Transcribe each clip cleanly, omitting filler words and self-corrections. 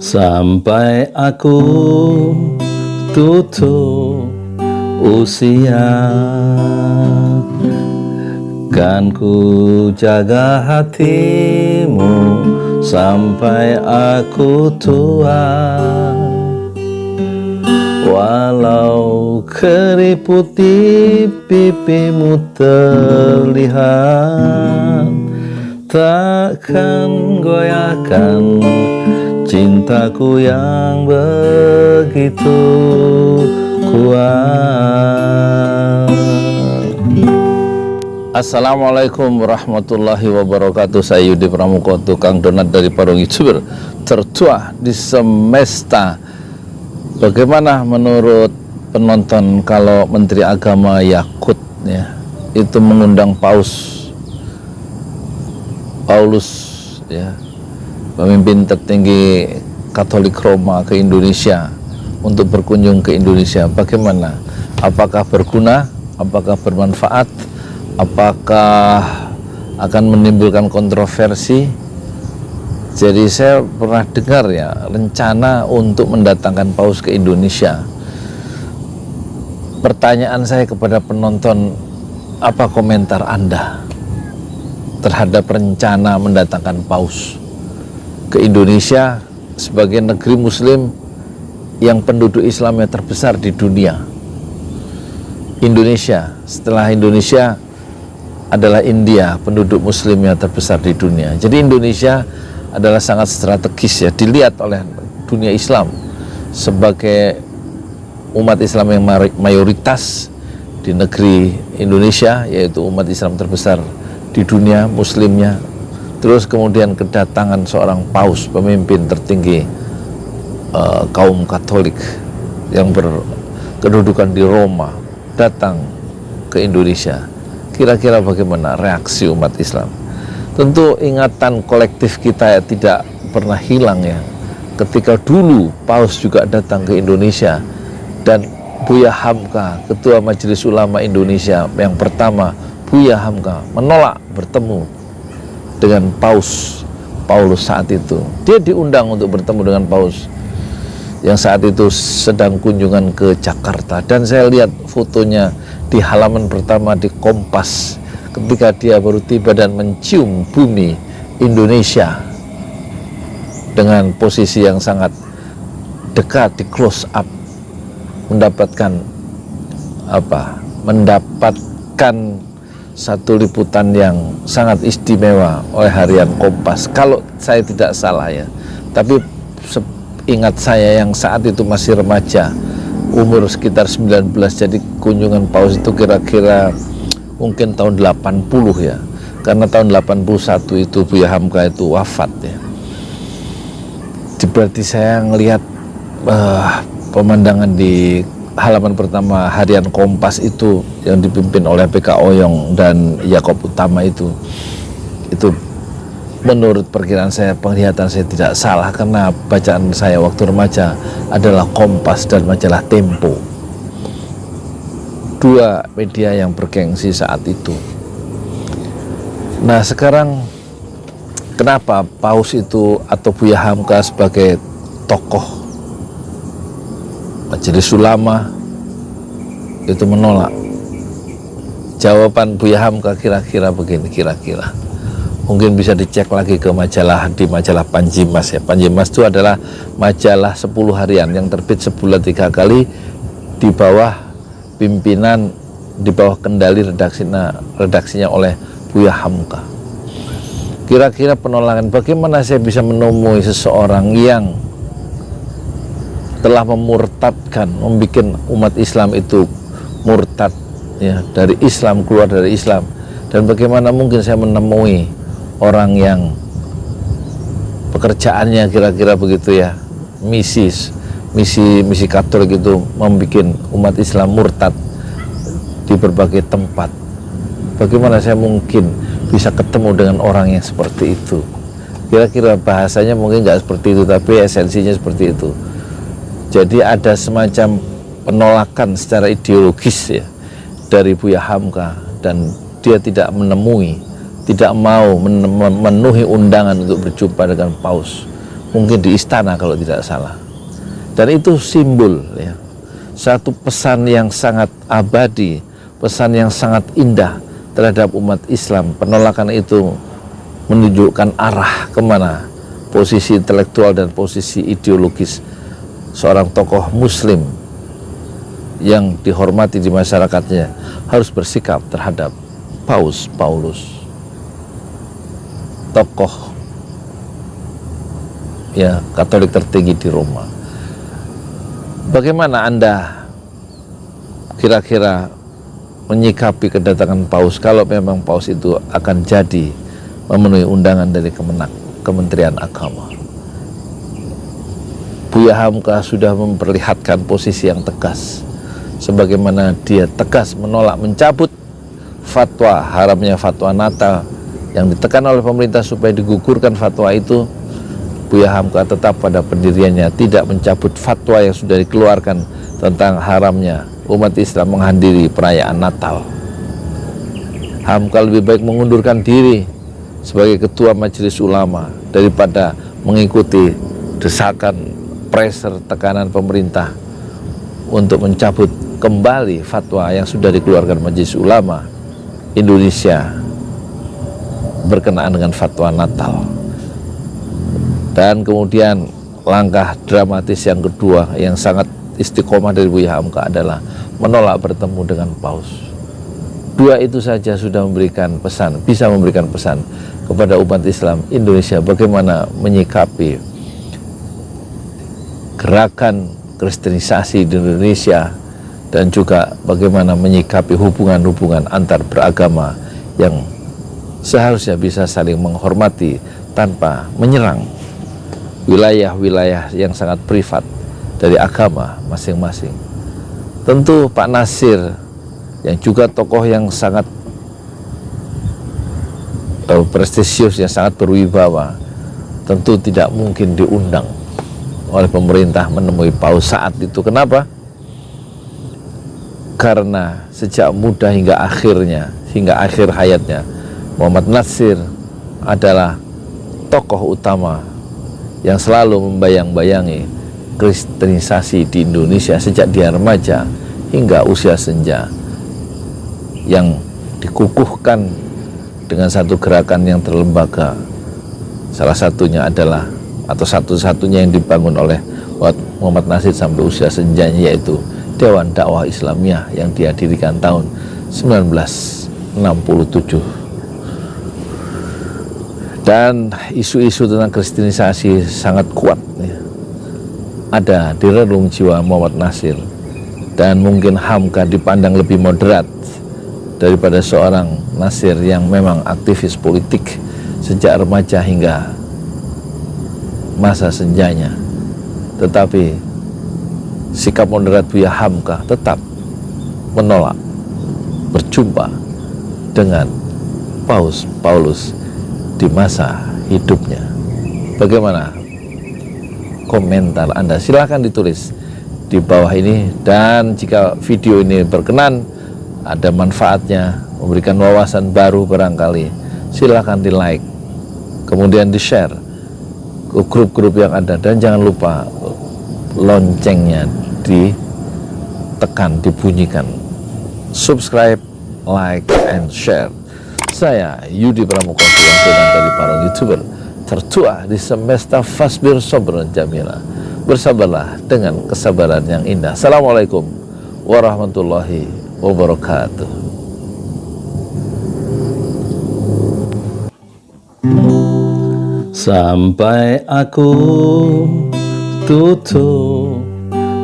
Sampai aku tutup usia, kan ku jaga hatimu sampai aku tua. Walau keriput di pipimu terlihat, takkan goyahkan cintaku yang begitu kuat. Assalamualaikum warahmatullahi wabarakatuh. Saya Yudi Pramuko, tukang donat dari Parung YouTuber tertua di semesta. Bagaimana menurut penonton kalau Menteri Agama Yakut itu mengundang Paulus pemimpin tertinggi Katolik Roma ke Indonesia untuk berkunjung ke Indonesia? Bagaimana? Apakah berguna? Apakah bermanfaat? Apakah akan menimbulkan kontroversi? Jadi saya pernah dengar rencana untuk mendatangkan Paus ke Indonesia. Pertanyaan saya kepada penonton, apa komentar Anda terhadap rencana mendatangkan Paus ke Indonesia sebagai negeri Muslim yang penduduk Islamnya terbesar di dunia? Indonesia, setelah Indonesia adalah India, penduduk Muslimnya terbesar di dunia. Jadi Indonesia adalah sangat strategis dilihat oleh dunia Islam sebagai umat Islam yang mayoritas di negeri Indonesia, yaitu umat Islam terbesar di dunia Muslimnya. Terus kemudian kedatangan seorang Paus, pemimpin tertinggi kaum Katolik yang berkedudukan di Roma, datang ke Indonesia. Kira-kira bagaimana reaksi umat Islam? Tentu ingatan kolektif kita tidak pernah hilang ketika dulu Paus juga datang ke Indonesia dan Buya Hamka, Ketua Majelis Ulama Indonesia yang pertama, Buya Hamka, menolak bertemu dengan Paulus saat itu. Dia diundang untuk bertemu dengan Paus yang saat itu sedang kunjungan ke Jakarta, dan saya lihat fotonya di halaman pertama di Kompas ketika dia baru tiba dan mencium bumi Indonesia dengan posisi yang sangat dekat, di close up, mendapatkan satu liputan yang sangat istimewa oleh harian Kompas, kalau saya tidak salah tapi ingat saya yang saat itu masih remaja, umur sekitar 19, jadi kunjungan Paus itu kira-kira mungkin tahun 80 karena tahun 81 itu Buya Hamka itu wafat Berarti saya ngelihat pemandangan di halaman pertama harian Kompas itu yang dipimpin oleh PK Oyong dan Yakob Utama itu menurut perkiraan saya, penglihatan saya tidak salah, karena bacaan saya waktu remaja adalah Kompas dan majalah Tempo, dua media yang bergengsi saat itu. Nah sekarang kenapa Paus itu atau Buya Hamka sebagai tokoh Majelis Ulama itu menolak? Jawaban Buya Hamka kira-kira begini, mungkin bisa dicek lagi ke di majalah Panjimas Panjimas itu adalah majalah 10 harian yang terbit sebulan 3 kali di bawah pimpinan, di bawah kendali redaksinya oleh Buya Hamka. Kira-kira penolakan, bagaimana saya bisa menemui seseorang yang telah memurtadkan, membuat umat Islam itu murtad dari Islam, keluar dari Islam, dan bagaimana mungkin saya menemui orang yang pekerjaannya kira-kira begitu misi Katolik itu membuat umat Islam murtad di berbagai tempat. Bagaimana saya mungkin bisa ketemu dengan orang yang seperti itu? Kira-kira bahasanya mungkin nggak seperti itu, tapi esensinya seperti itu. Jadi ada semacam penolakan secara ideologis dari Buya Hamka, dan dia tidak mau memenuhi undangan untuk berjumpa dengan Paus. mungkin di istana kalau tidak salah. Dan itu simbol ya, satu pesan yang sangat abadi, pesan yang sangat indah terhadap umat Islam. Penolakan itu menunjukkan arah kemana posisi intelektual dan posisi ideologis seorang tokoh muslim yang dihormati di masyarakatnya harus bersikap terhadap Paus Paulus, tokoh ya Katolik tertinggi di Roma. Bagaimana Anda kira-kira menyikapi kedatangan Paus kalau memang Paus itu akan jadi memenuhi undangan dari Kementerian Agama? Buya Hamka sudah memperlihatkan posisi yang tegas, sebagaimana dia tegas menolak mencabut fatwa haramnya fatwa Natal yang ditekan oleh pemerintah supaya digugurkan fatwa itu. Buya Hamka tetap pada pendiriannya, tidak mencabut fatwa yang sudah dikeluarkan tentang haramnya umat Islam menghadiri perayaan Natal. Hamka lebih baik mengundurkan diri sebagai ketua majelis ulama daripada mengikuti desakan, pressure, tekanan pemerintah untuk mencabut kembali fatwa yang sudah dikeluarkan majelis ulama Indonesia berkenaan dengan fatwa Natal. Dan kemudian langkah dramatis yang kedua yang sangat istiqomah dari Buya Hamka adalah menolak bertemu dengan Paus. Dua itu saja sudah memberikan pesan, bisa memberikan pesan kepada umat Islam Indonesia bagaimana menyikapi gerakan kristenisasi di Indonesia, dan juga bagaimana menyikapi hubungan-hubungan antar beragama yang seharusnya bisa saling menghormati tanpa menyerang wilayah-wilayah yang sangat privat dari agama masing-masing. Tentu Pak Nasir yang juga tokoh yang sangat prestisius, yang sangat berwibawa, tentu tidak mungkin diundang oleh pemerintah menemui Paus saat itu. Kenapa? Karena sejak muda hingga akhirnya, hingga akhir hayatnya, Muhammad Nasir adalah tokoh utama yang selalu membayang-bayangi kristenisasi di Indonesia sejak dia remaja hingga usia senja, yang dikukuhkan dengan satu gerakan yang terlembaga. Salah satunya adalah, atau satu-satunya yang dibangun oleh Muhammad Nasir sampai usia senjanya, yaitu Dewan Dakwah Islamiyah yang dia dirikan tahun 1967. Dan isu-isu tentang kristenisasi sangat kuat ya, ada di relung jiwa Muhammad Nasir. Dan mungkin Hamka dipandang lebih moderat daripada seorang Nasir yang memang aktivis politik sejak remaja hingga masa senjanya. Tetapi sikap moderat Buya Hamka tetap menolak berjumpa dengan Paus Paulus di masa hidupnya. Bagaimana komentar Anda? Silahkan ditulis di bawah ini. Dan jika video ini berkenan, ada manfaatnya, memberikan wawasan baru barangkali, silahkan di like, kemudian di share ke grup-grup yang ada. Dan jangan lupa loncengnya ditekan, dibunyikan. Subscribe, like, and share. Saya Yudi Pramuka, dari para YouTuber tertua di semesta Fasbir Sobron Jamila. Bersabarlah dengan kesabaran yang indah. Assalamualaikum warahmatullahi wabarakatuh. Sampai aku tutup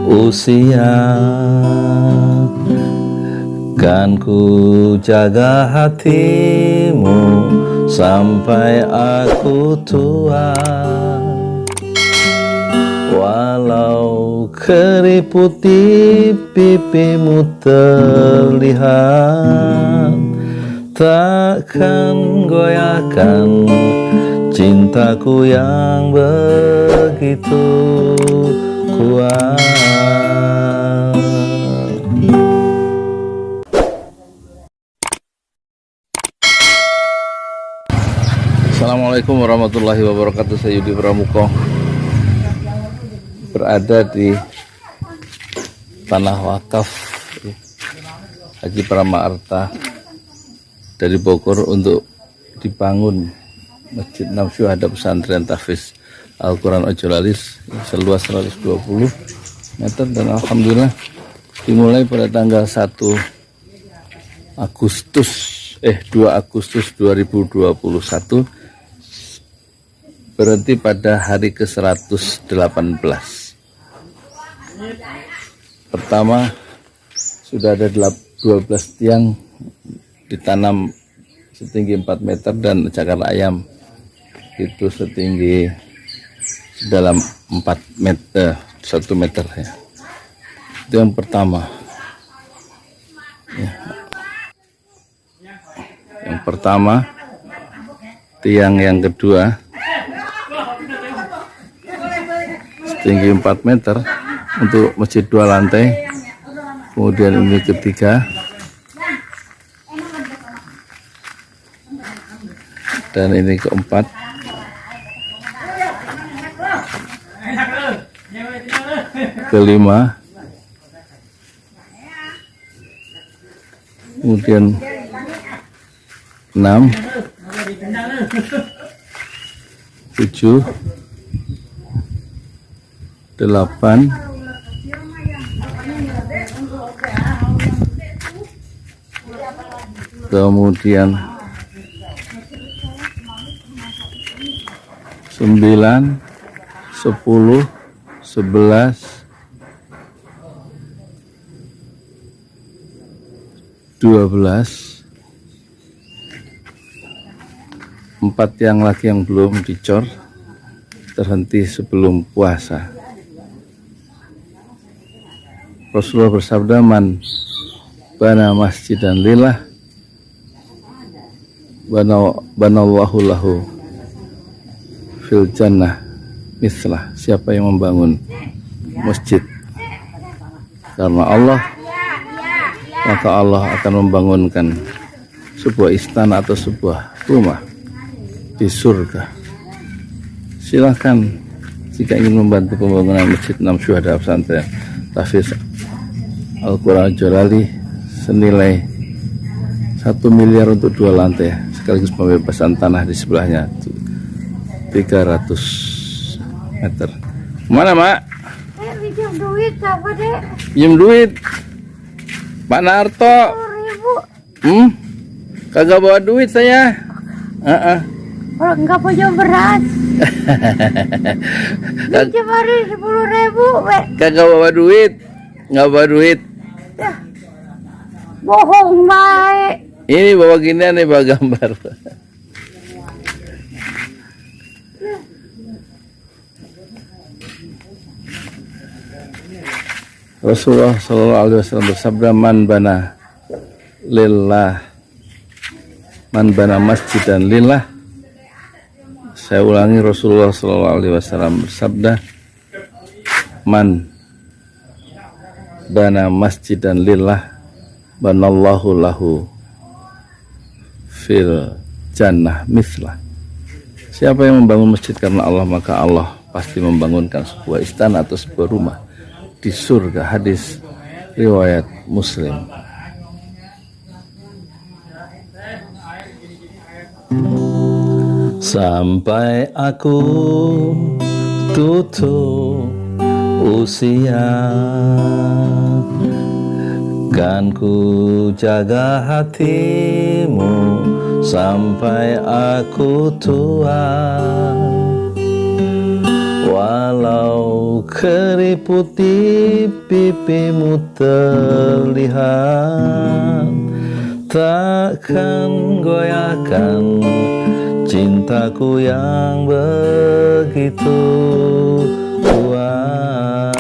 usia, kan ku jaga hatimu sampai aku tua. Walau keriput di pipimu terlihat, takkan goyahkan cintaku yang begitu kuat. Assalamualaikum warahmatullahi wabarakatuh. Saya Yudi Pramuka berada di tanah wakaf Haji Prama-Arta dari Bogor untuk dibangun Masjid Enam Syuhada Pesantren Tahfiz Al-Quran Ojolalis seluas 120 meter, dan alhamdulillah dimulai pada tanggal 2 Agustus 2021, berhenti pada hari ke-118. Pertama, sudah ada 12 tiang ditanam setinggi 4 meter dan cakar ayam itu setinggi dalam 4 meter, 1 meter ya. Itu yang pertama ya. Yang pertama, tiang yang kedua setinggi 4 meter untuk masjid 2 lantai. Kemudian ini ketiga, dan ini keempat. Kelima, kemudian 6, 7, 8, kemudian 9, 10, 11, 12, 4 yang lagi yang belum dicor, terhenti sebelum puasa. Rasulullah bersabda, man bana masjidan lillah banallahu lahu fil jannah mislah. Siapa yang membangun masjid karena Allah, maka Allah akan membangunkan sebuah istana atau sebuah rumah di surga. Silahkan jika ingin membantu pembangunan Masjid Enam Syuhada Pesantren Tahfiz Al-Quran Ojolalis senilai 1 miliar untuk 2 lantai, sekaligus pembebasan tanah di sebelahnya 300 meter. Mana, Mak? Pinjam duit apa, Dek? Pinjam duit Pak Narto. 10.000. Kagak bawa duit saya. Kalau enggak punya beras. Pinjam hari 10.000, Wek. Kagak bawa duit. Nggak bawa duit. Ya. Bohong baik. Ini bawa ginian nih, bawa gambar. Rasulullah Shallallahu Alaihi Wasallam bersabda, man bana lillah, man bana masjidan lillah. Saya ulangi, Rasulullah Shallallahu Alaihi Wasallam bersabda, man bana masjidan lillah banallahu lahu fil jannah mislah. Siapa yang membangun masjid karena Allah, maka Allah pasti membangunkan sebuah istana atau sebuah rumah di surga. Hadis riwayat Muslim. Sampai aku tutup usia, kan ku jaga hatimu sampai aku tua. Walau keriput di pipimu terlihat, takkan goyahkan cintaku yang begitu kuat.